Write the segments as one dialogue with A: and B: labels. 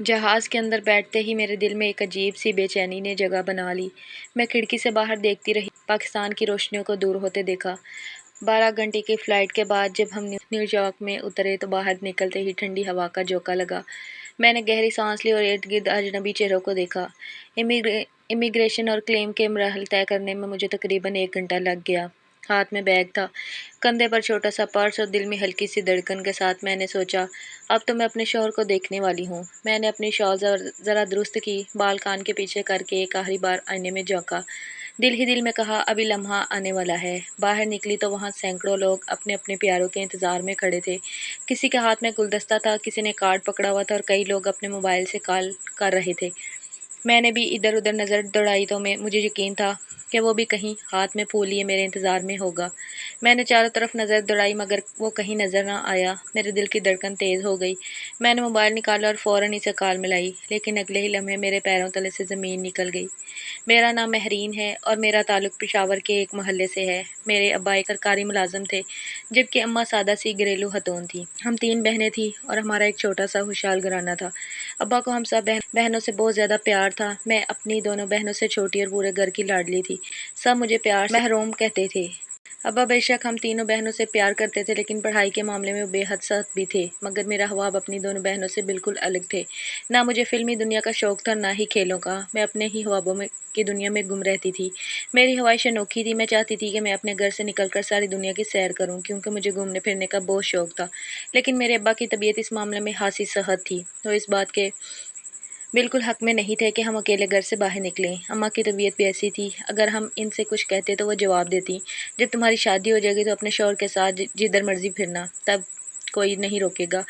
A: جہاز کے اندر بیٹھتے ہی میرے دل میں ایک عجیب سی بے چینی نے جگہ بنا لی۔ میں کھڑکی سے باہر دیکھتی رہی، پاکستان کی روشنیوں کو دور ہوتے دیکھا۔ 12 گھنٹے کی فلائٹ کے بعد جب ہم نیو یارک میں اترے تو باہر نکلتے ہی ٹھنڈی ہوا کا جھونکا لگا۔ میں نے گہری سانس لی اور ارد گرد اجنبی چہروں کو دیکھا۔ امیگریشن اور کلیم کے مراحل طے کرنے میں مجھے تقریباً 1 گھنٹہ لگ گیا۔ ہاتھ میں بیگ تھا، کندھے پر چھوٹا سا پرس اور دل میں ہلکی سی دھڑکن کے ساتھ میں نے سوچا، اب تو میں اپنے شوہر کو دیکھنے والی ہوں۔ میں نے اپنی شال ذرا درست کی، بال کان کے پیچھے کر کے ایک آخری بار آئینے میں جھانکا۔ دل ہی دل میں کہا، ابھی لمحہ آنے والا ہے۔ باہر نکلی تو وہاں سینکڑوں لوگ اپنے اپنے پیاروں کے انتظار میں کھڑے تھے۔ کسی کے ہاتھ میں گلدستہ تھا، کسی نے کارڈ پکڑا ہوا تھا اور کئی لوگ اپنے موبائل سے کال کر رہے تھے۔ میں نے بھی ادھر ادھر نظر دوڑائی تو مجھے یقین تھا کہ وہ بھی کہیں ہاتھ میں پھول لیے میرے انتظار میں ہوگا۔ میں نے چاروں طرف نظر دوڑائی مگر وہ کہیں نظر نہ آیا۔ میرے دل کی دھڑکن تیز ہو گئی۔ میں نے موبائل نکالا اور فوراً اسے کال ملائی، لیکن اگلے ہی لمحے میرے پیروں تلے سے زمین نکل گئی۔ میرا نام مہرین ہے اور میرا تعلق پشاور کے ایک محلے سے ہے۔ میرے ابا ایک سرکاری ملازم تھے جبکہ اماں سادہ سی گھریلو خاتون تھیں۔ ہم 3 بہنیں تھیں اور ہمارا ایک چھوٹا سا خوشحال گھرانہ تھا۔ ابا کو ہم سب بہنوں سے بہت زیادہ پیار تھا۔ میں اپنی دونوں بہنوں سے چھوٹی اور پورے گھر کی لاڈلی تھی۔ سب مجھے پیار سے محروم کہتے تھے۔ ابا بے شک ہم تینوں بہنوں سے پیار کرتے تھے، لیکن پڑھائی کے معاملے میں وہ بے حد سخت بھی تھے۔ مگر میرا خواب اپنی دونوں بہنوں سے بالکل الگ تھے۔ نہ مجھے فلمی دنیا کا شوق تھا، نہ ہی کھیلوں کا۔ میں اپنے ہی خوابوں کی دنیا میں گم رہتی تھی۔ میری خواہش انوکھی تھی، میں چاہتی تھی کہ میں اپنے گھر سے نکل کر ساری دنیا کی سیر کروں، کیونکہ مجھے گھومنے پھرنے کا بہت شوق تھا۔ لیکن میرے ابا کی طبیعت اس معاملے میں خاصی سخت تھی۔ وہ اس بات کے بالکل حق میں نہیں تھے کہ ہم اکیلے گھر سے باہر نکلیں۔ اماں کی طبیعت بھی ایسی تھی، اگر ہم ان سے کچھ کہتے تو وہ جواب دیتی، جب تمہاری شادی ہو جائے گی تو اپنے شوہر کے ساتھ جدھر مرضی پھرنا، تب کوئی نہیں روکے گا۔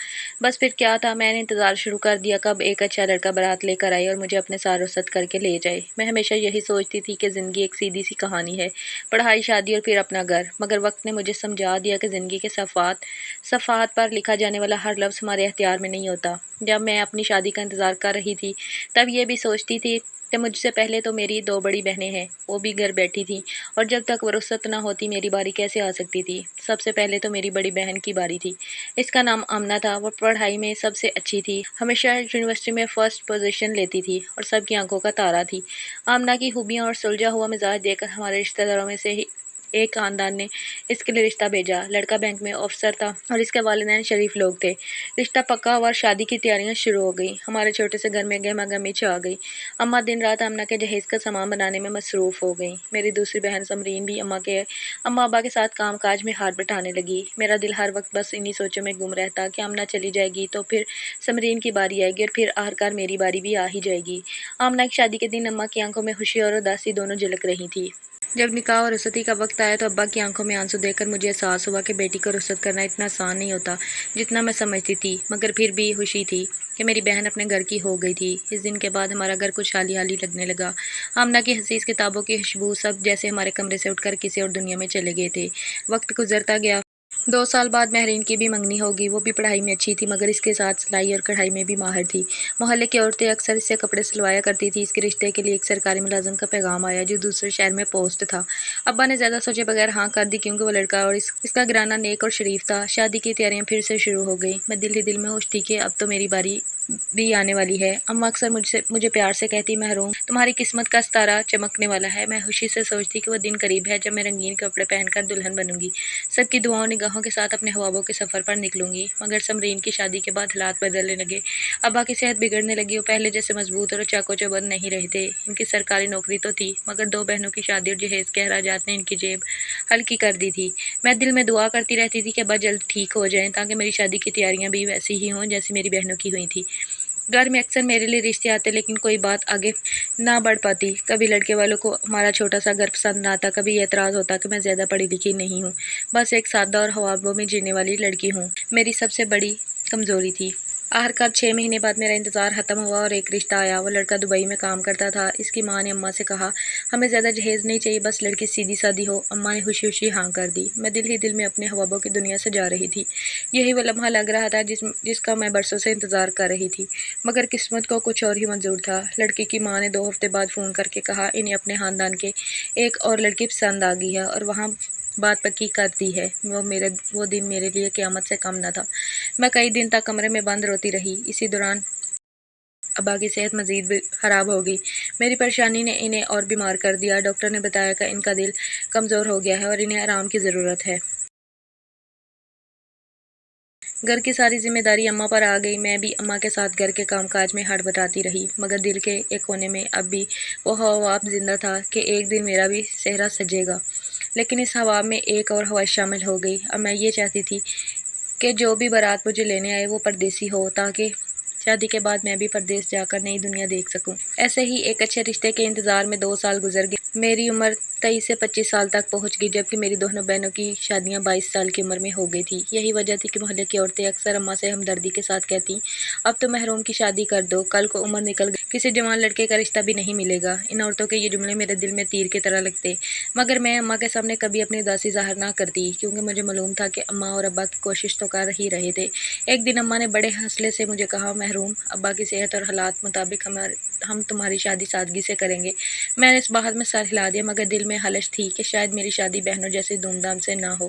A: بس پھر کیا تھا، میں نے انتظار شروع کر دیا کب ایک اچھا لڑکا بارات لے کر آئے اور مجھے اپنے ساتھ رخصت کر کے لے جائے۔ میں ہمیشہ یہی سوچتی تھی کہ زندگی ایک سیدھی سی کہانی ہے، پڑھائی، شادی اور پھر اپنا گھر۔ مگر وقت نے مجھے سمجھا دیا کہ زندگی کے صفحات پر لکھا جانے والا ہر لفظ ہمارے اختیار میں نہیں ہوتا۔ جب میں اپنی شادی کا انتظار کر رہی تھی تب یہ بھی سوچتی تھی کہ مجھ سے پہلے تو میری 2 بڑی بہنیں ہیں، وہ بھی گھر بیٹھی تھیں، اور جب تک وہ رخصت نہ ہوتی میری باری کیسے آ سکتی تھی۔ سب سے پہلے تو میری بڑی بہن کی باری تھی۔ اس کا نام آمنہ تھا۔ وہ پڑھائی میں سب سے اچھی تھی، ہمیشہ یونیورسٹی میں فرسٹ پوزیشن لیتی تھی اور سب کی آنکھوں کا تارا تھی۔ آمنہ کی خوبیاں اور سلجھا ہوا مزاج دیکھ کر ہمارے رشتہ داروں میں سے ایک خاندان نے اس کے لیے رشتہ بھیجا۔ لڑکا بینک میں افسر تھا اور اس کے والدین شریف لوگ تھے۔ رشتہ پکا ہوا اور شادی کی تیاریاں شروع ہو گئیں۔ ہمارے چھوٹے سے گھر میں گہما گہمی چھا گئی۔ اماں دن رات آمنہ کے جہیز کا سامان بنانے میں مصروف ہو گئیں۔ میری دوسری بہن سمرین بھی اماں ابا کے ساتھ کام کاج میں ہاتھ بٹانے لگی۔ میرا دل ہر وقت بس انہی سوچوں میں گم رہتا کہ آمنہ چلی جائے گی تو پھر سمرین کی باری آئے گی اور پھر آخرکار میری باری بھی آ ہی جائے گی۔ آمنہ کی شادی کے دن اماں کی آنکھوں میں خوشی اور اداسی دونوں جھلک رہی تھی۔ جب نکاح اور رخصتی کا وقت آیا تو ابا کی آنکھوں میں آنسو دیکھ کر مجھے احساس ہوا کہ بیٹی کو رخصت کرنا اتنا آسان نہیں ہوتا جتنا میں سمجھتی تھی۔ مگر پھر بھی خوشی تھی کہ میری بہن اپنے گھر کی ہو گئی تھی۔ اس دن کے بعد ہمارا گھر کچھ خالی خالی لگنے لگا۔ آمنہ کی حسیس کتابوں کی خوشبو سب جیسے ہمارے کمرے سے اٹھ کر کسی اور دنیا میں چلے گئے تھے۔ وقت گزرتا گیا۔ 2 سال بعد مہرین کی بھی منگنی ہوگی۔ وہ بھی پڑھائی میں اچھی تھی مگر اس کے ساتھ سلائی اور کڑھائی میں بھی ماہر تھی۔ محلے کی عورتیں اکثر اس سے کپڑے سلوایا کرتی تھیں۔ اس کے رشتے کے لیے ایک سرکاری ملازم کا پیغام آیا جو دوسرے شہر میں پوسٹ تھا۔ ابا نے زیادہ سوچے بغیر ہاں کر دی کیونکہ وہ لڑکا اور اس کا گھرانہ نیک اور شریف تھا۔ شادی کی تیاریاں پھر سے شروع ہو گئیں۔ میں دل ہی دل میں خوش تھی کہ اب تو میری باری بھی آنے والی ہے۔ اماں اکثر مجھے پیار سے کہتی، محروم، تمہاری قسمت کا ستارہ چمکنے والا ہے۔ میں خوشی سے سوچتی کہ وہ دن قریب ہے جب میں رنگین کپڑے پہن کر دلہن بنوں گی، سب کی دعاؤں نگاہوں کے ساتھ اپنے خوابوں کے سفر پر نکلوں گی۔ مگر سمرین کی شادی کے بعد حالات بدلنے لگے۔ ابا کی صحت بگڑنے لگی۔ وہ پہلے جیسے مضبوط اور چاق و چوبند نہیں رہے تھے۔ ان کی سرکاری نوکری تو تھی مگر 2 بہنوں کی شادی اور جہیز کے اخراجات نے ان کی جیب ہلکی کر دی تھی۔ میں دل میں دعا کرتی رہتی تھی کہ ابا جلد ٹھیک ہو جائیں تاکہ میری شادی کی تیاریاں بھی ویسی ہی ہوں جیسی میری بہنوں کی ہوئی تھی۔ گھر میں اکثر میرے لیے رشتے آتے لیکن کوئی بات آگے نہ بڑھ پاتی۔ کبھی لڑکے والوں کو ہمارا چھوٹا سا گھر پسند نہ آتا، کبھی یہ اعتراض ہوتا کہ میں زیادہ پڑھی لکھی نہیں ہوں، بس ایک سادہ اور خوابوں میں جینے والی لڑکی ہوں۔ میری سب سے بڑی کمزوری تھی۔ آخرکار 6 مہینے بعد میرا انتظار ختم ہوا اور ایک رشتہ آیا۔ وہ لڑکا دبئی میں کام کرتا تھا۔ اس کی ماں نے اماں سے کہا، ہمیں زیادہ جہیز نہیں چاہیے، بس لڑکی سیدھی سادی ہو۔ اماں نے خوشی خوشی ہاں کر دی۔ میں دل ہی دل میں اپنے خوابوں کی دنیا سجا رہی تھی۔ یہی وہ لمحہ لگ رہا تھا جس کا میں برسوں سے انتظار کر رہی تھی۔ مگر قسمت کو کچھ اور ہی منظور تھا۔ لڑکی کی ماں نے 2 ہفتے بعد فون کر کے کہا، انہیں اپنے خاندان کے ایک اور لڑکی پسند آ گئی ہے اور وہاں بات پکی کر دی ہے۔ وہ دن میرے لیے قیامت سے کم نہ تھا۔ میں کئی دن تک کمرے میں بند روتی رہی۔ اسی دوران ابا کی صحت مزید بھی خراب ہو گئی۔ میری پریشانی نے انہیں اور بیمار کر دیا۔ ڈاکٹر نے بتایا کہ ان کا دل کمزور ہو گیا ہے اور انہیں آرام کی ضرورت ہے۔ گھر کی ساری ذمہ داری اماں پر آ گئی۔ میں بھی اماں کے ساتھ گھر کے کام کاج میں ہاتھ بٹاتی رہی، مگر دل کے ایک کونے میں اب بھی وہ خواب زندہ تھا کہ ایک دن میرا بھی صحرا سجے گا۔ لیکن اس خواب میں ایک اور خواہش شامل ہو گئی۔ اب میں یہ چاہتی تھی کہ جو بھی بارات مجھے لینے آئے وہ پردیسی ہو، تاکہ شادی کے بعد میں بھی پردیس جا کر نئی دنیا دیکھ سکوں۔ ایسے ہی ایک اچھے رشتے کے انتظار میں 2 سال گزر گئے۔ میری عمر 23 سے 25 سال تک پہنچ گئی، جبکہ میری دونوں بہنوں کی شادیاں 22 سال کی عمر میں ہو گئی تھی۔ یہی وجہ تھی کہ محلے کی عورتیں اکثر اماں سے ہمدردی کے ساتھ کہتی، اب تو محروم کی شادی کر دو، کل کو عمر نکل گئی، کسی جوان لڑکے کا رشتہ بھی نہیں ملے گا۔ ان عورتوں کے یہ جملے میرے دل میں تیر کی طرح لگتے، مگر میں اماں کے سامنے کبھی اپنی اداسی ظاہر نہ کرتی، کیونکہ مجھے معلوم تھا کہ اماں اور ابا کی کوشش تو کر ہی رہے تھے۔ ایک دن اماں نے بڑے حوصلے سے مجھے کہا، محروم، ابا کی صحت اور حالات مطابق ہم تمہاری شادی سادگی سے کریں گے۔ میں نے اس بات میں سر ہلا دیا، مگر دل میں خلش تھی کہ شاید میری شادی بہنوں جیسے دھوم دھام سے نہ ہو۔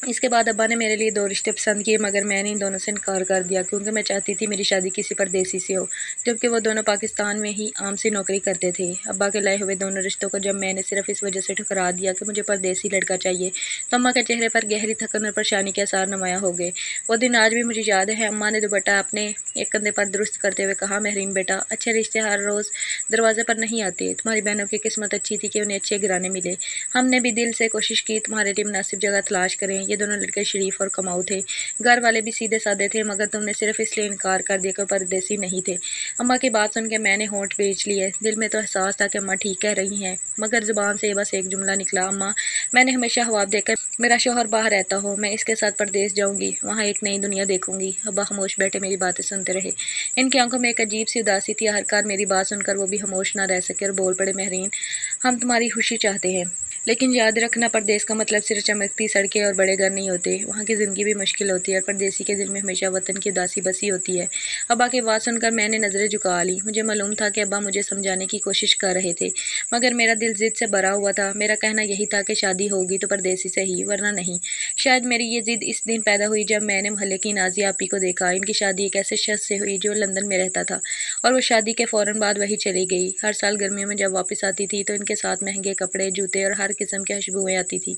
A: اس کے بعد ابا نے میرے لیے 2 رشتے پسند کیے، مگر میں نے ان دونوں سے انکار کر دیا، کیونکہ میں چاہتی تھی میری شادی کسی پردیسی سے ہو، جبکہ وہ دونوں پاکستان میں ہی عام سی نوکری کرتے تھے۔ ابا کے لائے ہوئے دونوں رشتوں کو جب میں نے صرف اس وجہ سے ٹھکرا دیا کہ مجھے پردیسی لڑکا چاہیے، تو اماں کے چہرے پر گہری تھکن اور پریشانی کے آثار نمایاں ہو گئے۔ وہ دن آج بھی مجھے یاد ہے۔ اماں نے دوپٹہ اپنے ایک کندھے پر درست کرتے ہوئے کہا، محرین بیٹا، اچھے رشتے ہر روز دروازے پر نہیں آتے، تمہاری بہنوں کی قسمت اچھی تھی کہ انہیں اچھے گھرانے ملے۔ ہم نے بھی دل سے کوشش کی تمہارے لیے مناسب جگہ تلاش کریں۔ یہ دونوں لڑکے شریف اور کماؤ تھے، گھر والے بھی سیدھے سادے تھے، مگر تم نے صرف اس لیے انکار کر دیا کہ پردیسی نہیں تھے۔ اماں کی بات سن کے میں نے ہونٹ بیچ لیے۔ دل میں تو احساس تھا کہ اماں ٹھیک کہہ رہی ہیں، مگر زبان سے بس ایک جملہ نکلا، اماں، میں نے ہمیشہ خواب دیکھا میرا شوہر باہر رہتا ہو، میں اس کے ساتھ پردیس جاؤں گی، وہاں ایک نئی دنیا دیکھوں گی۔ ابا خاموش بیٹھے میری باتیں سنتے رہے۔ ان کی آنکھوں میں ایک عجیب سی اداسی تھی۔ آخرکار میری بات سن کر وہ بھی خاموش نہ رہ سکے اور بول پڑے، محرین، ہم تمہاری خوشی چاہتے ہیں، لیکن یاد رکھنا پردیس کا مطلب صرف چمکتی سڑکیں اور بڑے گھر نہیں ہوتے، وہاں کی زندگی بھی مشکل ہوتی ہے اور پردیسی کے دل میں ہمیشہ وطن کی اداسی بسی ہوتی ہے۔ ابا کی بات سن کر میں نے نظریں جھکا لی۔ مجھے معلوم تھا کہ ابا مجھے سمجھانے کی کوشش کر رہے تھے، مگر میرا دل ضد سے بھرا ہوا تھا۔ میرا کہنا یہی تھا کہ شادی ہوگی تو پردیسی سے ہی، ورنہ نہیں۔ شاید میری یہ ضد اس دن پیدا ہوئی جب میں نے محلے کی نازیہ آپی کو دیکھا۔ ان کی شادی ایک ایسے شخص سے ہوئی جو لندن میں رہتا تھا، اور وہ شادی کے فوراً بعد وہیں چلی گئی۔ ہر سال گرمیوں میں جب واپس آتی تھی تو ان کے ساتھ مہنگے کپڑے، جوتے اور ہر قسم کی خوشبوئیں آتی تھیں۔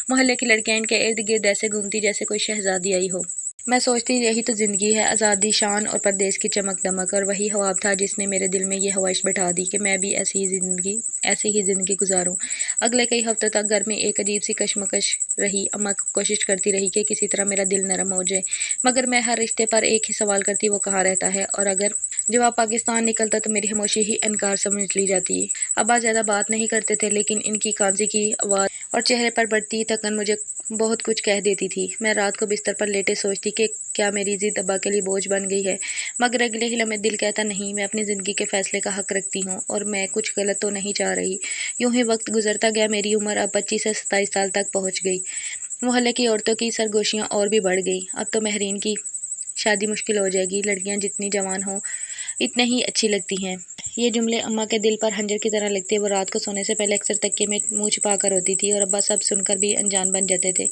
A: محلے کی لڑکیاں ان کے ارد گرد ایسے گھومتی جیسے کوئی شہزادی آئی ہو۔ میں سوچتی یہی تو زندگی ہے، آزادی، شان اور پردیس کی چمک دمک، اور وہی خواب تھا جس نے میرے دل میں یہ خواہش بٹھا دی کہ میں بھی ایسی ہی زندگی گزاروں۔ اگلے کئی ہفتوں تک گھر میں ایک عجیب سی کشمکش رہی۔ اماں کوشش کرتی رہی کہ کسی طرح میرا دل نرم ہو جائے، مگر میں ہر رشتے پر ایک ہی سوال کرتی، وہ کہاں رہتا ہے، اور اگر جواب پاکستان نکلتا تو میری خاموشی ہی انکار سمجھ لی جاتی۔ ابا زیادہ بات نہیں کرتے تھے، لیکن ان کی کانزی کی آواز اور چہرے پر بڑھتی تھکن مجھے بہت کچھ کہہ دیتی تھی۔ میں رات کو بستر پر لیٹے سوچتی کہ کیا میری ضد ابا کے لیے بوجھ بن گئی ہے، مگر اگلے ہی لمحے دل کہتا، نہیں، میں اپنی زندگی کے فیصلے کا حق رکھتی ہوں اور میں کچھ غلط تو نہیں چاہ رہی۔ یوں ہی وقت گزرتا گیا، میری عمر اب 25 سے 27 سال تک پہنچ گئی۔ محلے کی عورتوں کی سرگوشیاں اور بھی بڑھ گئیں۔ اب تو محرین کی شادی مشکل ہو جائے گی، لڑکیاں جتنی جوان ہوں اتنے ہی اچھی لگتی ہیں۔ یہ جملے اماں کے دل پر خنجر کی طرح لگتے۔ وہ رات کو سونے سے پہلے اکثر تکیے میں منہ چھپا کر روتی تھی، اور ابا سب سن کر بھی انجان بن جاتے تھے۔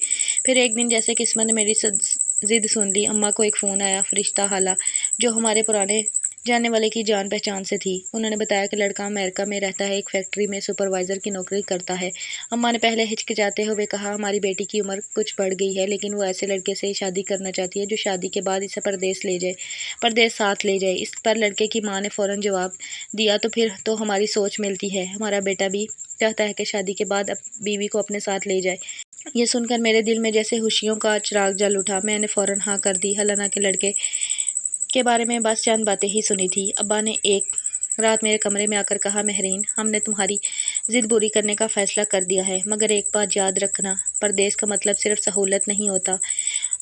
A: پھر ایک دن جیسے قسمت نے میری ضد سن لی، اماں کو ایک فون آیا۔ فرشتہ خالہ، جو ہمارے پرانے جاننے والے کی جان پہچان سے تھی، انہوں نے بتایا کہ لڑکا امریکہ میں رہتا ہے، ایک فیکٹری میں سپروائزر کی نوکری کرتا ہے۔ اماں نے پہلے ہچکچاتے ہوئے کہا، ہماری بیٹی کی عمر کچھ بڑھ گئی ہے، لیکن وہ ایسے لڑکے سے شادی کرنا چاہتی ہے جو شادی کے بعد اسے پردیس ساتھ لے جائے۔ اس پر لڑکے کی ماں نے فوراً جواب دیا، تو پھر تو ہماری سوچ ملتی ہے، ہمارا بیٹا بھی چاہتا ہے کہ شادی کے بعد بیوی کو اپنے ساتھ لے جائے۔ یہ سن کر میرے دل میں جیسے خوشیوں کا چراغ جل اٹھا۔ میں نے فوراً ہاں کر دی، حالانکہ لڑکے کے بارے میں بس چند باتیں ہی سنی تھی۔ ابا نے ایک رات میرے کمرے میں آ کر کہا، محرین، ہم نے تمہاری ضد پوری کرنے کا فیصلہ کر دیا ہے، مگر ایک بات یاد رکھنا، پردیس کا مطلب صرف سہولت نہیں ہوتا،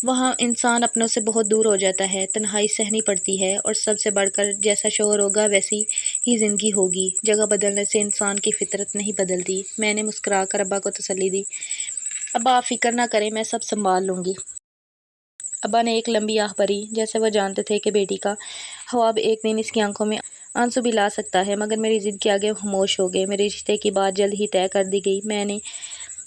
A: وہاں انسان اپنوں سے بہت دور ہو جاتا ہے، تنہائی سہنی پڑتی ہے، اور سب سے بڑھ کر جیسا شوہر ہوگا ویسی ہی زندگی ہوگی۔ جگہ بدلنے سے انسان کی فطرت نہیں بدلتی۔ میں نے مسکرا کر ابا کو تسلی دی، ابا آپ فکر نہ کریں، میں سب سنبھال لوں گی۔ ابا نے ایک لمبی آہ بھری، جیسے وہ جانتے تھے کہ بیٹی کا خواب ایک دن اس کی آنکھوں میں آنسو بھی لا سکتا ہے، مگر میری ضد کے آگے خاموش ہو گئے۔ میرے رشتے کی بات جلد ہی طے کر دی گئی۔ میں نے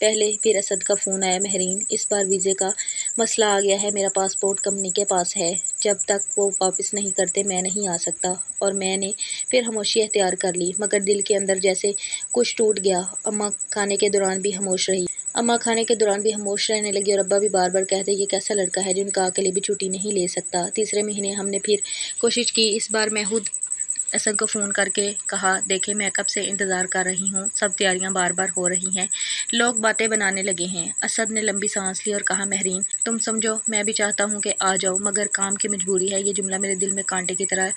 A: پہلے پھر اسد کا فون آیا، مہرین اس بار ویزے کا مسئلہ آ گیا ہے، میرا پاسپورٹ کمپنی کے پاس ہے، جب تک وہ واپس نہیں کرتے میں نہیں آ سکتا۔ اور میں نے پھر خاموشی اختیار کر لی، مگر دل کے اندر جیسے کچھ ٹوٹ گیا۔ اماں کھانے کے دوران بھی خاموش رہنے لگی اور ابا بھی بار بار کہتے یہ کیسا لڑکا ہے جو نکاح کے لیے بھی چھٹی نہیں لے سکتا۔ تیسرے مہینے ہم نے پھر کوشش کی، اس بار میں خود اسد کو فون کر کے کہا، دیکھیں میں کب سے انتظار کر رہی ہوں، سب تیاریاں بار بار ہو رہی ہیں، لوگ باتیں بنانے لگے ہیں۔ اسد نے لمبی سانس لی اور کہا، مہرین تم سمجھو میں بھی چاہتا ہوں کہ آ جاؤ، مگر کام کی مجبوری ہے۔ یہ جملہ میرے دل میں کانٹے کی طرح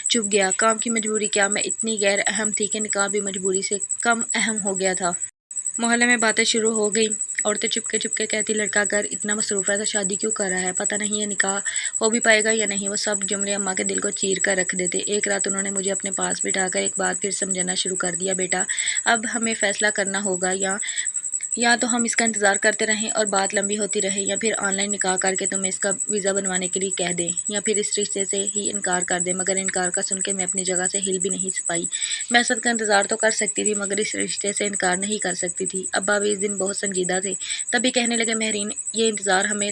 A: چبھ گیا۔ کام کی مجبوری کیا؟ میں اتنی غیر اہم تھی کہ نکاح بھی مجبوری سے کم اہم ہو گیا تھا۔ محلے میں باتیں شروع ہو گئیں، عورتیں چپکے چپکے کہتی لڑکا اگر اتنا مصروف ہے تو شادی کیوں کر رہا ہے، پتہ نہیں یہ نکاح ہو بھی پائے گا یا نہیں۔ وہ سب جملے اماں کے دل کو چیر کر رکھ دیتے۔ ایک رات انہوں نے مجھے اپنے پاس بٹھا کر ایک بات پھر سمجھانا شروع کر دیا، بیٹا اب ہمیں فیصلہ کرنا ہوگا، یا تو ہم اس کا انتظار کرتے رہیں اور بات لمبی ہوتی رہے، یا پھر آن لائن نکاح کر کے تمہیں اس کا ویزا بنوانے کے لیے کہہ دیں، یا پھر اس رشتے سے ہی انکار کر دیں۔ مگر انکار کا سن کے میں اپنی جگہ سے ہل بھی نہیں پائی۔ میں اسد کا انتظار تو کر سکتی تھی مگر اس رشتے سے انکار نہیں کر سکتی تھی۔ ابا بھی اس دن بہت سنجیدہ تھے، تبھی کہنے لگے، مہرین یہ انتظار ہمیں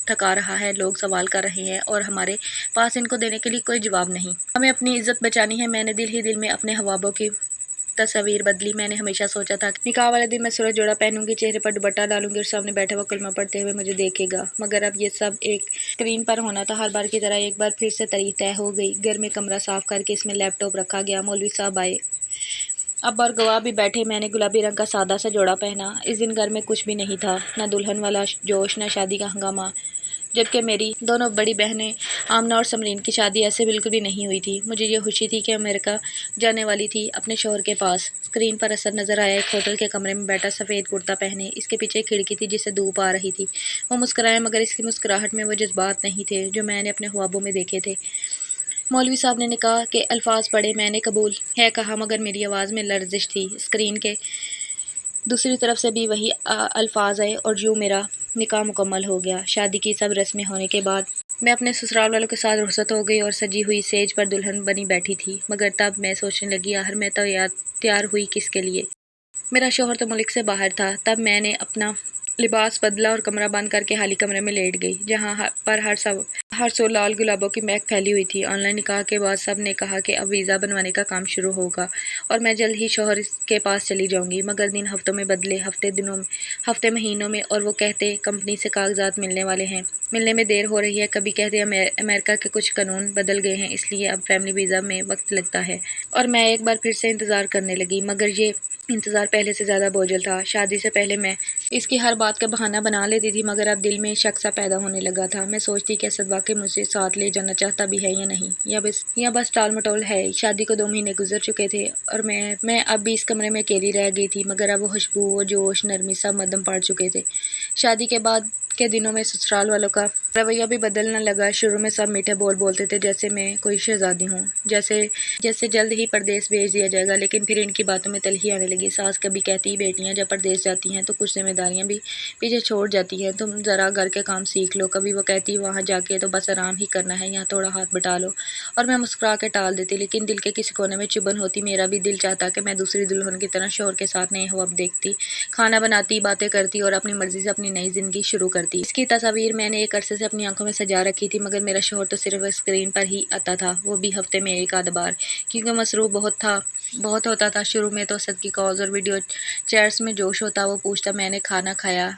A: تھکا رہا ہے، لوگ سوال کر رہے ہیں اور ہمارے پاس ان کو دینے کے لیے کوئی جواب نہیں۔ ہمیں اپنی عزت بچانی ہے۔ میں نے دل ہی دل میں اپنے خوابوں کی تصاویر بدلی۔ میں نے ہمیشہ سوچا تھا کہ نکاح والے دن میں سورج جوڑا پہنوں گی، چہرے پر دوپٹہ ڈالوں گی اور سامنے بیٹھا ہوا کلمہ پڑھتے ہوئے مجھے دیکھے گا، مگر اب یہ سب ایک اسکرین پر ہونا تھا۔ ہر بار کی طرح ایک بار پھر سے تاریخ طے ہو گئی۔ گھر میں کمرہ صاف کر کے اس میں لیپ ٹاپ رکھا گیا، مولوی صاحب آئے، اب اور گواہ بھی بیٹھے۔ میں نے گلابی رنگ کا سادہ سا جوڑا پہنا۔ اس دن گھر میں کچھ بھی نہیں تھا، نہ دلہن والا جوش، نہ شادی کا ہنگامہ، جبکہ میری دونوں بڑی بہنیں آمنہ اور سمرین کی شادی ایسے بالکل بھی نہیں ہوئی تھی۔ مجھے یہ خوشی تھی کہ امریکہ جانے والی تھی اپنے شوہر کے پاس۔ اسکرین پر اسد نظر آیا، ایک ہوٹل کے کمرے میں بیٹھا، سفید کرتا پہنے، اس کے پیچھے ایک کھڑکی تھی جس سے دھوپ آ رہی تھی۔ وہ مسکرایا مگر اس کی مسکراہٹ میں وہ جذبات نہیں تھے جو میں نے اپنے خوابوں میں دیکھے تھے۔ مولوی صاحب نے نکاح کے الفاظ پڑھے، میں نے قبول ہے کہا مگر میری آواز میں لرزش تھی۔ اسکرین کے دوسری طرف سے بھی وہی الفاظ آئے اور یوں میرا نکاح مکمل ہو گیا۔ شادی کی سب رسمیں ہونے کے بعد میں اپنے سسرال والوں کے ساتھ رخصت ہو گئی اور سجی ہوئی سیج پر دلہن بنی بیٹھی تھی، مگر تب میں سوچنے لگی، آخر میں تو تیار ہوئی کس کے لیے؟ میرا شوہر تو ملک سے باہر تھا۔ تب میں نے اپنا لباس بدلا اور کمرہ بند کر کے خالی کمرے میں لیٹ گئی، جہاں پر ہر سو لال گلابوں کی مہک پھیلی ہوئی تھی۔ آن لائن نکاح کے بعد سب نے کہا کہ اب ویزا بنوانے کا کام شروع ہوگا اور میں جلد ہی شوہر کے پاس چلی جاؤں گی، مگر دن ہفتوں میں بدلے، ہفتے مہینوں میں، اور وہ کہتے کمپنی سے کاغذات ملنے والے ہیں، ملنے میں دیر ہو رہی ہے، کبھی کہتے امریکہ کے کچھ قانون بدل گئے ہیں اس لیے اب فیملی ویزا میں وقت لگتا ہے، اور میں ایک بار پھر سے انتظار کرنے لگی، مگر یہ انتظار پہلے سے زیادہ بوجھل تھا۔ شادی سے پہلے میں اس کی ہر بات کا بہانہ بنا لیتی تھی، مگر اب دل میں شک سا پیدا ہونے لگا تھا۔ میں سوچتی کہ اسد واقعی مجھے ساتھ لے جانا چاہتا بھی ہے یا نہیں، یا بس ٹال مٹول ہے۔ شادی کو 2 مہینے گزر چکے تھے اور میں اب بھی اس کمرے میں اکیلی رہ گئی تھی، مگر اب وہ خوشبو، وہ جوش، نرمی سب مدھم پڑ چکے تھے۔ شادی کے بعد کے دنوں میں سسرال والوں کا رویہ بھی بدلنے لگا۔ شروع میں سب میٹھے بول بولتے تھے جیسے میں کوئی شہزادی ہوں، جیسے جلد ہی پردیس بھیج دیا جائے گا، لیکن پھر ان کی باتوں میں تلخی آنے لگی۔ ساس کبھی کہتی، بیٹیاں جب پردیس جاتی ہیں تو کچھ ذمہ داریاں بھی پیچھے چھوڑ جاتی ہیں، تم ذرا گھر کے کام سیکھ لو۔ کبھی وہ کہتی، وہاں جا کے تو بس آرام ہی کرنا ہے، یہاں تھوڑا ہاتھ بٹا لو، اور میں مسکرا کے ٹال دیتی، لیکن دل کے کسی کونے میں چبھن ہوتی۔ میرا بھی دل چاہتا کہ میں دوسری دلہن کی طرح شوہر کے ساتھ نئے خواب دیکھتی، کھانا بناتی، باتیں کرتی اور اپنی مرضی سے اپنی نئی زندگی شروع کرتی۔ اس کی تصاویر میں نے ایک عرصے سے اپنی آنکھوں میں سجا رکھی تھی، مگر میرا شوہر تو صرف اسکرین پر ہی آتا تھا، وہ بھی ہفتے میں ایک آدھ بار، کیونکہ مصروف بہت ہوتا تھا۔ شروع میں تو اسد کی کالز اور ویڈیو چیٹس میں جوش ہوتا، وہ پوچھتا میں نے کھانا کھایا،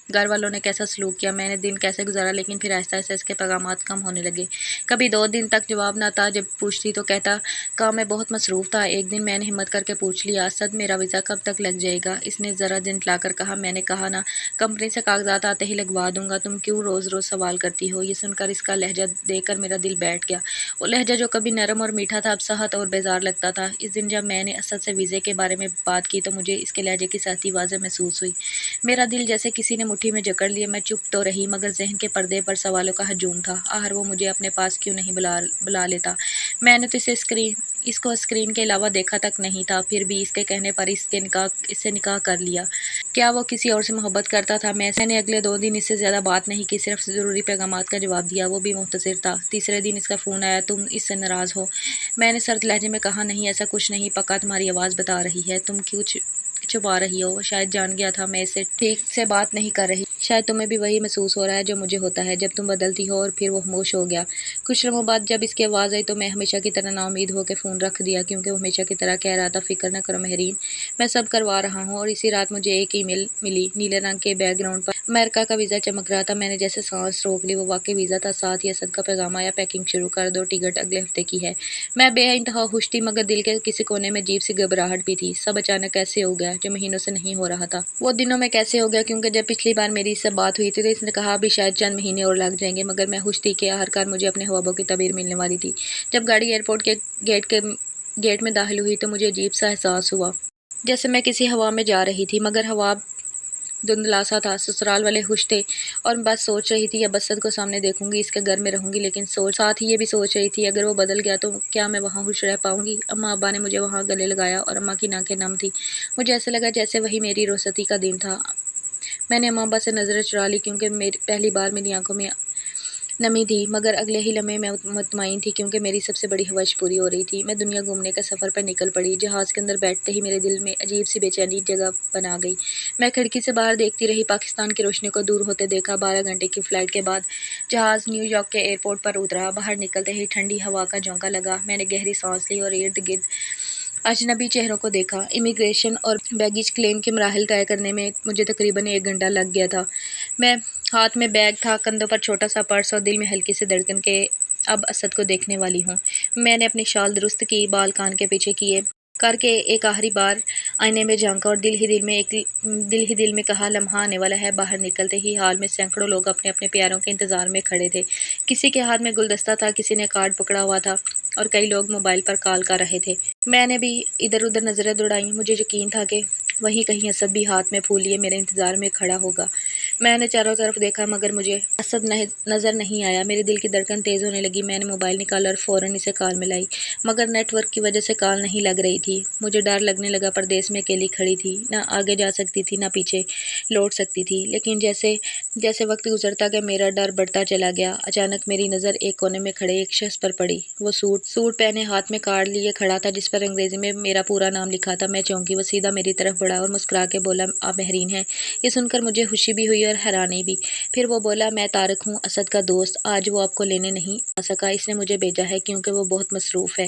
A: گھر والوں نے کیسا سلوک کیا، میں نے دن کیسے گزارا، لیکن پھر آہستہ آہستہ اس کے پیغامات کم ہونے لگے۔ کبھی 2 دن تک جواب نہ تھا، جب پوچھتی تو کہتا کام میں بہت مصروف تھا۔ ایک دن میں نے ہمت کر کے پوچھ لیا، اسد میرا ویزا کب تک لگ جائے گا؟ اس نے ذرا جھنجھلا کر کہا، میں نے کہا نا کمپنی سے کاغذات آتے ہی لگوا دوں گا، تم کیوں روز روز سوال کرتی ہو؟ یہ سن کر اس کا لہجہ دیکھ کر میرا دل بیٹھ گیا، وہ لہجہ جو کبھی نرم اور میٹھا تھا اب سخت اور بیزار لگتا تھا۔ اس دن جب میں نے اسد سے ویزے کے بارے میں بات کی تو مجھے اس کے لہجے کی سختی واضح محسوس ہوئی۔ میرا دل جیسے کسی نے مٹھی میں جکڑ لیا۔ میں چپ تو رہی مگر ذہن کے پردے پر سوالوں کا ہجوم تھا، آخر وہ مجھے اپنے پاس کیوں نہیں بلا لیتا؟ میں نے تو اس کو اسکرین کے علاوہ دیکھا تک نہیں تھا، پھر بھی اس کے کہنے پر اس سے نکاح کر لیا۔ کیا وہ کسی اور سے محبت کرتا تھا؟ میں نے اگلے 2 دن اس سے زیادہ بات نہیں کی، صرف ضروری پیغامات کا جواب دیا، وہ بھی مختصر تھا۔ تیسرے دن اس کا فون آیا، تم اس سے ناراض ہو؟ میں نے سرد لہجے میں کہا، نہیں ایسا کچھ نہیں، پکا تمہاری آواز بتا رہی ہے، تم کچھ چھپا رہی ہو؟ شاید جان گیا تھا میں اسے ٹھیک سے بات نہیں کر رہی۔ شاید تمہیں بھی وہی محسوس ہو رہا ہے جو مجھے ہوتا ہے جب تم بدلتی ہو۔ اور پھر وہ خاموش ہو گیا۔ کچھ لمحوں بعد جب اس کی آواز آئی تو میں ہمیشہ کی طرح نا امید ہو کے فون رکھ دیا، کیونکہ وہ ہمیشہ کی طرح کہہ رہا تھا فکر نہ کرو مہرین، میں سب کروا رہا ہوں۔ اور اسی رات مجھے ایک ای میل ملی، نیلے رنگ کے بیک گراؤنڈ پر امریکہ کا ویزا چمک رہا تھا۔ میں نے جیسے سانس روک لی، وہ واقعی ویزا تھا، ساتھ ہی اسد کا پیغام آیا، پیکنگ شروع کر دو، ٹکٹ اگلے ہفتے کی ہے۔ میں بے انتہا خوش تھی، مگر دل کے کسی کونے میں عجیب سی گھبراہٹ بھی تھی۔ سب اچانک کیسے ہو گیا جو مہینوں سے نہیں ہو رہا تھا؟ وہ دنوں میں کیسے ہو گیا؟ کیونکہ جب پچھلی بار میری اس سے بات ہوئی تھی تو اس نے کہا ابھی شاید چند مہینے اور لگ جائیں گے، مگر میں خوش تھی کہ آخرکار مجھے اپنے خوابوں کی تعبیر ملنے والی تھی۔ جب گاڑی ایئرپورٹ کے گیٹ میں داخل ہوئی تو مجھے عجیب سا احساس ہوا، جیسے میں کسی ہوا میں جا رہی تھی، مگر ہوا دھندلا سا تھا۔ سسرال والے خوش تھے اور بس سوچ رہی تھی اب اسد کو سامنے دیکھوں گی، اس کے گھر میں رہوں گی، لیکن ساتھ ہی یہ بھی سوچ رہی تھی اگر وہ بدل گیا تو کیا میں وہاں خوش رہ پاؤں گی؟ اماں ابا نے مجھے وہاں گلے لگایا اور اماں کی ناکیں نم تھی۔ مجھے ایسے لگا جیسے وہی میری رخصتی کا دن تھا۔ میں نے اماں ابا سے نظریں چرا لی کیونکہ پہلی بار میری آنکھوں میں نمی تھی، مگر اگلے ہی لمحے میں مطمئن تھی کیونکہ میری سب سے بڑی خواہش پوری ہو رہی تھی۔ میں دنیا گھومنے کے سفر پر نکل پڑی۔ جہاز کے اندر بیٹھتے ہی میرے دل میں عجیب سی بے چینی جگہ بنا گئی۔ میں کھڑکی سے باہر دیکھتی رہی، پاکستان کی روشنی کو دور ہوتے دیکھا۔ 12 گھنٹے کی فلائٹ کے بعد جہاز نیو یارک کے ایئرپورٹ پر اترا۔ باہر نکلتے ہی ٹھنڈی ہوا کا جھونکا لگا۔ میں نے گہری سانس لی اور ارد گرد اجنبی چہروں کو دیکھا۔ امیگریشن اور بیگیج کلیم کے مراحل طے کرنے میں مجھے تقریباً 1 گھنٹہ لگ گیا تھا۔ ہاتھ میں بیگ تھا، کندھوں پر چھوٹا سا پرس اور دل میں ہلکی سی دھڑکن کہ اب اسد کو دیکھنے والی ہوں۔ میں نے اپنی شال درست کی، بال کان کے پیچھے کیے کر کے ایک آخری بار آئینے میں جھانکا اور دل ہی دل میں کہا لمحہ آنے والا ہے۔ باہر نکلتے ہی ہال میں سینکڑوں لوگ اپنے اپنے پیاروں کے انتظار میں کھڑے تھے۔ کسی کے ہاتھ میں گلدستہ تھا، کسی نے کارڈ پکڑا ہوا تھا اور کئی لوگ موبائل پر کال کر رہے تھے۔ میں نے بھی ادھر ادھر نظریں دوڑائیں، مجھے یقین تھا کہ وہیں کہیں اسد بھی ہاتھ میں پھول لیے میرے انتظار میں کھڑا ہوگا۔ میں نے چاروں طرف دیکھا مگر مجھے اسد نظر نہیں آیا۔ میرے دل کی دھڑکن تیز ہونے لگی۔ میں نے موبائل نکالا اور فوراً اسے کال ملائی، مگر نیٹ ورک کی وجہ سے کال نہیں لگ رہی تھی۔ مجھے ڈر لگنے لگا، پردیس میں اکیلی کھڑی تھی، نہ آگے جا سکتی تھی نہ پیچھے لوٹ سکتی تھی۔ لیکن جیسے وقت گزرتا گیا میرا ڈر بڑھتا چلا گیا۔ اچانک میری نظر ایک کونے میں کھڑے ایک شخص پر پڑی۔ وہ سوٹ پہنے ہاتھ میں کارڈ لیے کھڑا تھا جس پر انگریزی میں میرا پورا نام لکھا تھا۔ میں چونکی۔ وہ سیدھا میری طرف بڑھا اور مسکرا کے بولا آپ مہرین ہیں؟ یہ سن کر مجھے خوشی بھی ہوئی اور حیرانی بھی۔ پھر وہ بولا میں طارق ہوں، اسد کا دوست، آج وہ آپ کو لینے نہیں آ سکا، اس نے مجھے بھیجا ہے کیونکہ وہ بہت مصروف ہے۔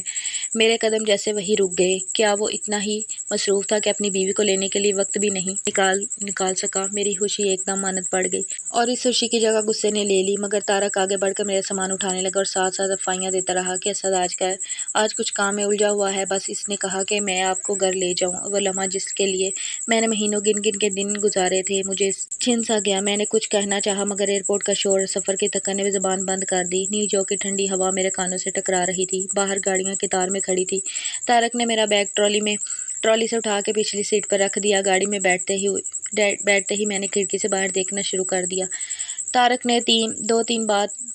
A: میرے قدم جیسے وہی رک گئے۔ کیا وہ اتنا ہی مصروف تھا کہ اپنی بیوی کو لینے کے لیے وقت بھی نہیں نکال سکا؟ میری خوشی ایک دم مانت پڑ گئی اور اس خوشی کی جگہ غصے نے لے لی۔ مگر طارق آگے بڑھ کر میرا سامان اٹھانے لگا اور ساتھ ساتھ افواہیں دیتا رہا کہ اسد آج کچھ کام میں الجھا ہوا ہے، بس اس نے کہا کہ میں آپ کو گھر لے جاؤں۔ وہ لمحہ جس کے لیے میں نے مہینوں گن کے دن گزارے تھے مجھے چھن سا گیا۔ میں نے کچھ کہنا چاہا مگر ایئرپورٹ کا شور اور سفر کی تھکن نے زبان بند کر دی۔ نیو یارک کی ٹھنڈی ہوا میرے کانوں سے ٹکرا رہی تھی۔ باہر گاڑیاں قطار میں کھڑی تھی۔ طارق نے میرا بیگ ٹرالی سے اٹھا کے پچھلی سیٹ پر رکھ دیا۔ گاڑی میں بیٹھتے ہی میں نے کھڑکی سے باہر دیکھنا شروع کر دیا۔ طارق نے 2-3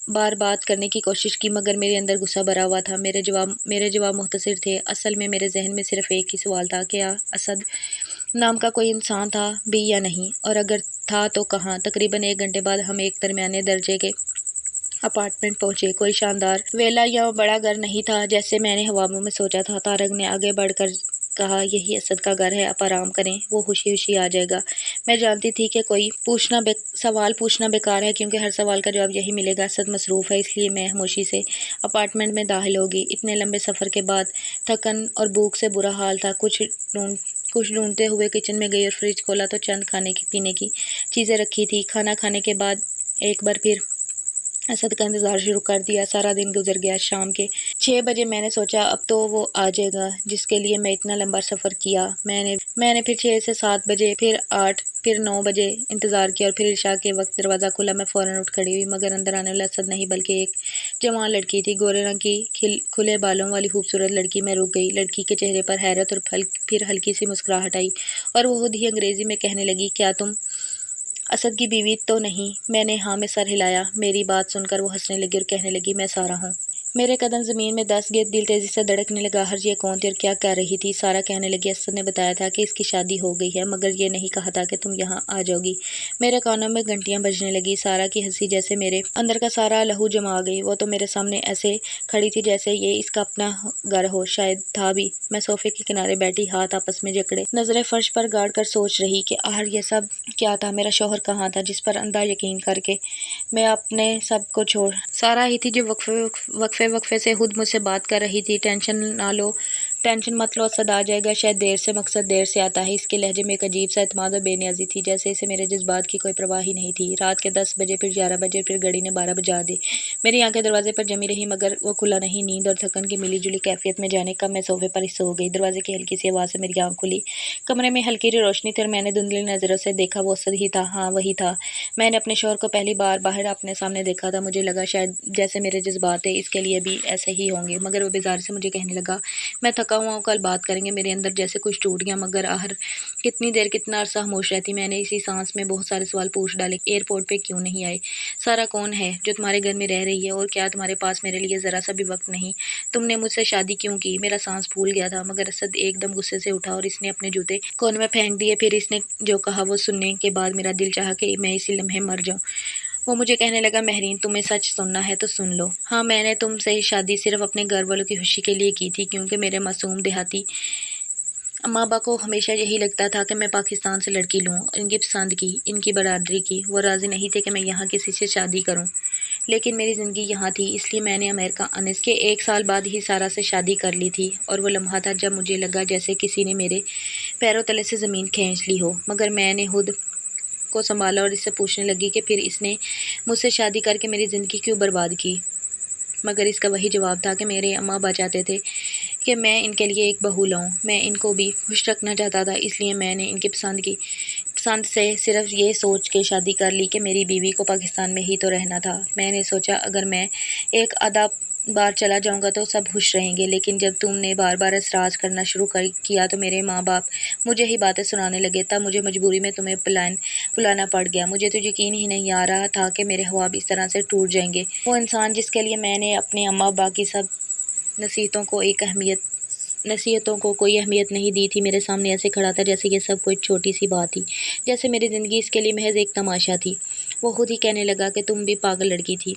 A: بار بات کرنے کی کوشش کی مگر میرے اندر غصہ بھرا ہوا تھا۔ میرے جواب مختصر تھے۔ اصل میں میرے ذہن میں صرف ایک ہی سوال تھا، کیا اسد نام کا کوئی انسان تھا بھی یا نہیں، اور اگر تھا تو کہاں؟ تقریباً 1 گھنٹے بعد ہم ایک درمیانے درجے کے اپارٹمنٹ پہنچے۔ کوئی شاندار ویلا یا بڑا گھر نہیں تھا جیسے میں نے خوابوں میں سوچا تھا۔ طارق نے آگے بڑھ کر کہا یہی اسد کا گھر ہے، آپ آرام کریں، وہ خوشی آ جائے گا۔ میں جانتی تھی کہ کوئی سوال پوچھنا بیکار ہے کیونکہ ہر سوال کا جواب یہی ملے گا، اسد مصروف ہے، اس لیے میں خاموشی سے اپارٹمنٹ میں داخل ہو گئی۔ اتنے لمبے سفر کے بعد تھکن اور بھوک سے برا حال تھا۔ کچھ ڈھونڈتے ہوئے کچن میں گئی اور فریج کھولا تو چند کھانے پینے کی چیزیں رکھی تھی۔ کھانا کھانے کے بعد ایک بار پھر اسد کا انتظار شروع کر دیا۔ سارا دن گزر گیا۔ شام کے 6 بجے میں نے سوچا اب تو وہ آ جائے گا جس کے لیے میں اتنا لمبا سفر کیا۔ میں نے پھر 6 سے 7 بجے، پھر 8، پھر 9 بجے انتظار کیا اور پھر عشاء کے وقت دروازہ کھلا۔ میں فوراً اٹھ کھڑی ہوئی مگر اندر آنے والا اسد نہیں بلکہ ایک جوان لڑکی تھی، گورے رنگ کی کھلے بالوں والی خوبصورت لڑکی۔ میں رک گئی۔ لڑکی کے چہرے پر حیرت اور پھر ہلکی سی مسکراہٹ آئی اور وہ خود ہی انگریزی میں کہنے لگی کیا تم اسد کی بیوی تو نہیں؟ میں نے ہاں میں سر ہلایا۔ میری بات سن کر وہ ہنسنے لگی اور کہنے لگی میں سارہ ہوں۔ میرے قدم زمین میں دست گئے، دل تیزی سے دھڑکنے لگا۔ ہر یہ کون تھی اور کیا کر رہی تھی؟ سارا کہنے لگی اسد نے بتایا تھا کہ اس کی شادی ہو گئی ہے، مگر یہ نہیں کہا تھا کہ تم یہاں آ جاؤ گی۔ میرے کانوں میں گھنٹیاں بجنے لگی۔ سارا کی ہنسی جیسے میرے اندر کا سارا لہو جما گئی۔ وہ تو میرے سامنے ایسے کھڑی تھی جیسے یہ اس کا اپنا گھر ہو، شاید تھا بھی۔ میں صوفے کے کنارے بیٹھی، ہاتھ آپس میں جکڑے، نظریں فرش پر گاڑ کر سوچ رہی کہ آخر یہ سب کیا تھا؟ میرا شوہر کہاں تھا جس پر اندھا یقین کر کے میں اپنے سب کو چھوڑ؟ سارا ہی تھی جو وقفے سے خود مجھ سے بات کر رہی تھی۔ ٹینشن مت لو، اسد آ جائے گا، شاید دیر سے مقصد دیر سے آتا ہے۔ اس کے لہجے میں ایک عجیب سا اعتماد اور بے نیازی تھی، جیسے اسے میرے جذبات کی کوئی پرواہ ہی نہیں تھی۔ رات کے 10 بجے، پھر 11 بجے، پھر گھڑی نے 12 بجا دی۔ میری آنکھیں دروازے پر جمی رہی مگر وہ کھلا نہیں۔ نیند اور تھکن کی ملی جلی کیفیت میں جانے کب میں صوفے پر سو گئی۔ دروازے کی ہلکی سی آواز سے میری آنکھ کھلی۔ کمرے میں ہلکی سی روشنی تھی اور میں نے دھندلی نظروں سے دیکھا، وہ اسد ہی تھا۔ ہاں وہی تھا۔ میں نے اپنے شوہر کو پہلی بار باہر اپنے سامنے دیکھا تھا۔ مجھے لگا شاید جیسے میرے جذبات تھے اس کے لیے بھی ایسے ہی ہوں گے، مگر وہ بیزاری سے مجھے کہنے لگا میں تھکا ہوا ہوں، کل بات کریں گے۔ میرے اندر جیسے کچھ ٹوٹ گیا، مگر آخر کتنی دیر، کتنا عرصہ خاموش رہتی؟ میں نے اسی سانس میں بہت سارے سوال پوچھ ڈالے۔ ایئرپورٹ پہ کیوں نہیں آئے؟ سارا کون ہے جو تمہارے گھر میں رہ رہی ہے؟ اور کیا تمہارے پاس میرے لیے ذرا سا بھی وقت نہیں؟ تم نے مجھ سے شادی کیوں کی؟ میرا سانس پھول گیا تھا، مگر اسد ایک دم غصے سے اٹھا اور اس نے اپنے جوتے کونے میں پھینک دیے۔ پھر اس نے جو کہا وہ سننے کے بعد میرا دل چاہا کہ میں اسی لمحے مر جاؤں۔ وہ مجھے کہنے لگا مہرین، تمہیں سچ سننا ہے تو سن لو۔ ہاں، میں نے تم سے شادی صرف اپنے گھر والوں کی خوشی کے لیے کی تھی، کیونکہ میرے معصوم دیہاتی اماں ابا کو ہمیشہ یہی لگتا تھا کہ میں پاکستان سے لڑکی لوں، ان کی پسند کی، ان کی برادری کی۔ وہ راضی نہیں تھے کہ میں یہاں کسی سے شادی کروں، لیکن میری زندگی یہاں تھی، اس لیے میں نے امریکہ آنے کے 1 سال بعد ہی سارا سے شادی کر لی تھی۔ اور وہ لمحہ تھا جب مجھے لگا جیسے کسی نے میرے پیروں تلے سے زمین کھینچ لی ہو۔ مگر میں نے خود کو سنبھالا اور اس سے پوچھنے لگی کہ پھر اس نے مجھ سے شادی کر کے میری زندگی کیوں برباد کی؟ مگر اس کا وہی جواب تھا کہ میرے اماں ابا چاہتے تھے کہ میں ان کے لیے ایک بہو لاؤں، میں ان کو بھی خوش رکھنا چاہتا تھا، اس لیے میں نے ان کی پسند سے صرف یہ سوچ کے شادی کر لی کہ میری بیوی کو پاکستان میں ہی تو رہنا تھا۔ میں نے سوچا اگر میں ایک آدھا بار چلا جاؤں گا تو سب خوش رہیں گے، لیکن جب تم نے بار بار اعتراض کرنا شروع کیا تو میرے ماں باپ مجھے ہی باتیں سنانے لگے، تب مجھے مجبوری میں تمہیں بلانا پڑ گیا۔ مجھے تو یقین ہی نہیں آ رہا تھا کہ میرے خواب اس طرح سے ٹوٹ جائیں گے۔ وہ انسان جس کے لیے میں نے اپنے اماں ابا کی سب نصیحتوں کو کوئی اہمیت نہیں دی تھی، میرے سامنے ایسے کھڑا تھا جیسے یہ سب کوئی چھوٹی سی بات تھی، جیسے میری زندگی اس کے لیے محض ایک تماشا تھی۔ وہ خود ہی کہنے لگا کہ تم بھی پاگل لڑکی تھی۔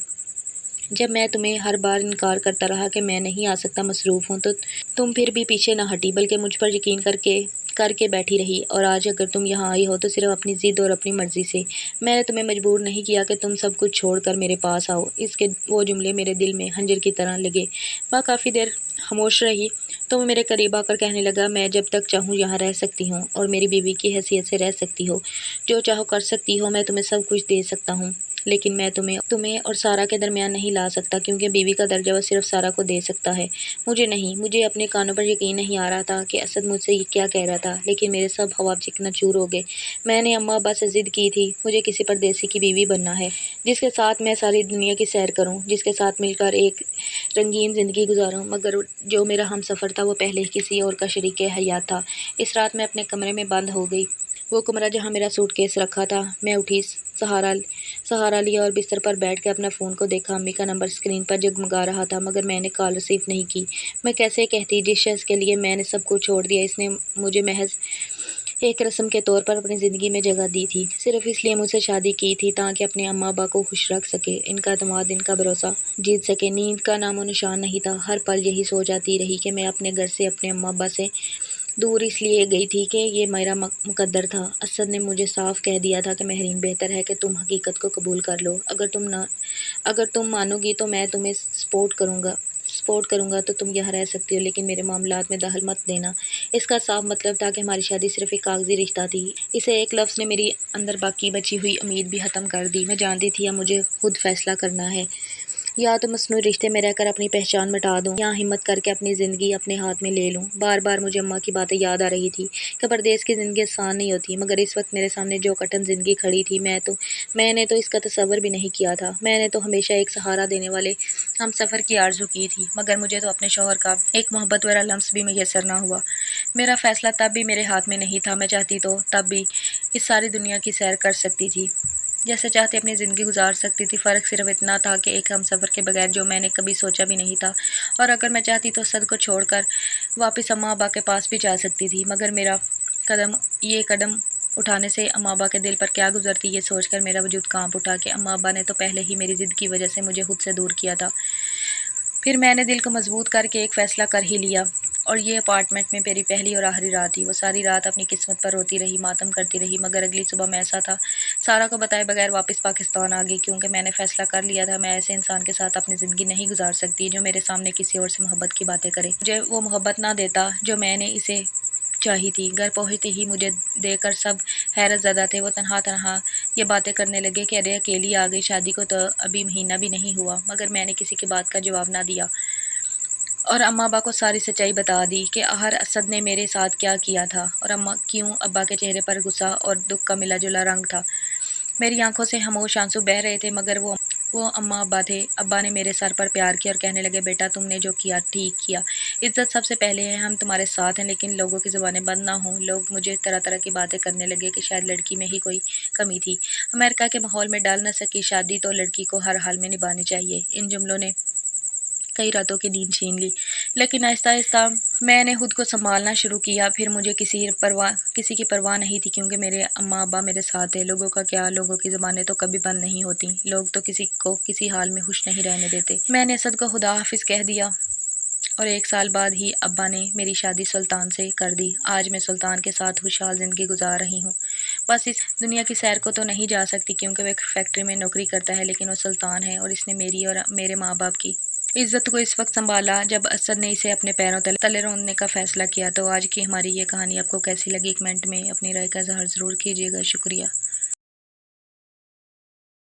A: جب میں تمہیں ہر بار انکار کرتا رہا کہ میں نہیں آ سکتا، مصروف ہوں، تو تم پھر بھی پیچھے نہ ہٹی، بلکہ مجھ پر یقین کر کے بیٹھی رہی۔ اور آج اگر تم یہاں آئی ہو تو صرف اپنی ضد اور اپنی مرضی سے۔ میں نے تمہیں مجبور نہیں کیا کہ تم سب کچھ چھوڑ کر میرے پاس آؤ۔ اس کے وہ جملے میرے دل میں خنجر کی طرح لگے۔ وہ کافی دیر خاموش رہی تو وہ میرے قریب آ کر کہنے لگا میں جب تک چاہوں یہاں رہ سکتی ہوں اور میری بیوی کی حیثیت سے رہ سکتی ہو، جو چاہو کر سکتی ہو، میں تمہیں سب کچھ دے سکتا ہوں، لیکن میں تمہیں اور سارا کے درمیان نہیں لا سکتا، کیونکہ بیوی کا درجہ وہ صرف سارا کو دے سکتا ہے، مجھے نہیں۔ مجھے اپنے کانوں پر یقین نہیں آ رہا تھا کہ اسد مجھ سے یہ کیا کہہ رہا تھا، لیکن میرے سب خواب چکنا چور ہو گئے۔ میں نے اماں ابا سے ضد کی تھی، مجھے کسی پردیسی کی بیوی بننا ہے، جس کے ساتھ میں ساری دنیا کی سیر کروں، جس کے ساتھ مل کر ایک رنگین زندگی گزاروں، مگر جو میرا ہم سفر تھا وہ پہلے ہی کسی اور کا شریک حیات تھا۔ اس رات میں اپنے کمرے میں بند ہو گئی، وہ کمرہ جہاں میرا سوٹ کیس رکھا تھا۔ میں اٹھی، سہارا لیا اور بستر پر بیٹھ کے اپنا فون کو دیکھا۔ امی کا نمبر اسکرین پر جگمگا رہا تھا، مگر میں نے کال ریسیو نہیں کی۔ میں کیسے کہتی جس شخص کے لیے میں نے سب کچھ چھوڑ دیا، اس نے مجھے محض ایک رسم کے طور پر اپنی زندگی میں جگہ دی تھی، صرف اس لیے مجھ سے شادی کی تھی تاکہ اپنے اماں ابا کو خوش رکھ سکے، ان کا اعتماد، ان کا بھروسہ جیت سکے۔ نیند کا نام و نشان نہیں تھا، ہر پل یہی سوچ آتی رہی کہ میں اپنے گھر سے، اپنے اماں ابا سے دور اس لیے گئی تھی کہ یہ میرا مقدر تھا۔ اسد نے مجھے صاف کہہ دیا تھا کہ مہرین بہتر ہے کہ تم حقیقت کو قبول کر لو، اگر تم مانو گی تو میں تمہیں سپورٹ کروں گا تو تم یہاں رہ سکتی ہو، لیکن میرے معاملات میں دخل مت دینا۔ اس کا صاف مطلب تھا کہ ہماری شادی صرف ایک کاغذی رشتہ تھی۔ اسے ایک لفظ نے میری اندر باقی بچی ہوئی امید بھی ختم کر دی۔ میں جانتی تھی اب مجھے خود فیصلہ کرنا ہے، یا تو مصنوعی رشتے میں رہ کر اپنی پہچان مٹا دوں، یا ہمت کر کے اپنی زندگی اپنے ہاتھ میں لے لوں۔ بار بار مجھے اماں کی باتیں یاد آ رہی تھی کہ پردیس کی زندگی آسان نہیں ہوتی، مگر اس وقت میرے سامنے جو کٹھن زندگی کھڑی تھی، میں نے تو اس کا تصور بھی نہیں کیا تھا۔ میں نے تو ہمیشہ ایک سہارا دینے والے ہم سفر کی آرزو کی تھی، مگر مجھے تو اپنے شوہر کا ایک محبت بھرا لمس بھی میسر نہ ہوا۔ میرا فیصلہ تب بھی میرے ہاتھ میں نہیں تھا، میں چاہتی تو تب بھی اس ساری دنیا کی سیر کر سکتی تھی، جیسے چاہتے اپنی زندگی گزار سکتی تھی۔ فرق صرف اتنا تھا کہ ایک ہم سفر کے بغیر، جو میں نے کبھی سوچا بھی نہیں تھا، اور اگر میں چاہتی تو اسد کو چھوڑ کر واپس اماں ابا کے پاس بھی جا سکتی تھی، مگر میرا یہ قدم اٹھانے سے اماں ابا کے دل پر کیا گزرتی، یہ سوچ کر میرا وجود کانپ اٹھا کہ اماں ابا نے تو پہلے ہی میری ضد کی وجہ سے مجھے خود سے دور کیا تھا۔ پھر میں نے دل کو مضبوط کر کے ایک فیصلہ کر ہی لیا، اور یہ اپارٹمنٹ میں میری پہلی اور آخری رات تھی۔ وہ ساری رات اپنی قسمت پر روتی رہی، ماتم کرتی رہی، مگر اگلی صبح میں ایسا تھا سارا کو بتائے بغیر واپس پاکستان آ گئی، کیونکہ میں نے فیصلہ کر لیا تھا میں ایسے انسان کے ساتھ اپنی زندگی نہیں گزار سکتی جو میرے سامنے کسی اور سے محبت کی باتیں کرے، مجھے وہ محبت نہ دیتا جو میں نے اسے چاہی تھی۔ گھر پہنچتے ہی مجھے دیکھ کر سب حیرت زدہ تھے۔ وہ تنہا یہ باتیں کرنے لگے کہ ارے اکیلی آ گئی، شادی کو تو ابھی مہینہ بھی نہیں ہوا، مگر میں نے کسی کی بات کا جواب نہ دیا اور اماں ابا کو ساری سچائی بتا دی کہ آخر اسد نے میرے ساتھ کیا کیا تھا، اور کیوں ابا کے چہرے پر غصہ اور دکھ کا ملا جلا رنگ تھا۔ میری آنکھوں سے خاموش آنسو بہہ رہے تھے، مگر وہ اماں ابا تھے۔ ابا نے میرے سر پر پیار کیا اور کہنے لگے بیٹا تم نے جو کیا ٹھیک کیا، عزت سب سے پہلے ہے، ہم تمہارے ساتھ ہیں، لیکن لوگوں کی زبانیں بند نہ ہوں۔ لوگ مجھے طرح طرح کی باتیں کرنے لگے کہ شاید لڑکی میں ہی کوئی کمی تھی، امریکہ کے ماحول میں ڈال نہ سکی، شادی تو لڑکی کو ہر حال میں نبھانی چاہیے۔ ان جملوں نے کئی راتوں کی نیند چھین لی، لیکن آہستہ آہستہ میں نے خود کو سنبھالنا شروع کیا۔ پھر مجھے کسی کی پرواہ نہیں تھی، کیونکہ میرے اماں ابا میرے ساتھ تھے۔ لوگوں کا کیا، لوگوں کی زبانیں تو کبھی بند نہیں ہوتی، لوگ تو کسی کو کسی حال میں خوش نہیں رہنے دیتے۔ میں نے اسد کو خدا حافظ کہہ دیا اور 1 سال بعد ہی ابا نے میری شادی سلطان سے کر دی۔ آج میں سلطان کے ساتھ خوشحال زندگی گزار رہی ہوں، بس اس دنیا کی سیر کو تو نہیں جا سکتی کیونکہ وہ ایک فیکٹری میں نوکری کرتا ہے، لیکن وہ سلطان ہے اور اس نے میری اور میرے ماں باپ کی عزت کو اس وقت سنبھالا جب اسد نے اسے اپنے پیروں تلے روننے کا فیصلہ کیا۔ تو آج کی ہماری یہ کہانی آپ کو کیسی لگی، کمنٹ میں اپنی رائے کا اظہار ضرور کیجیے گا۔ شکریہ۔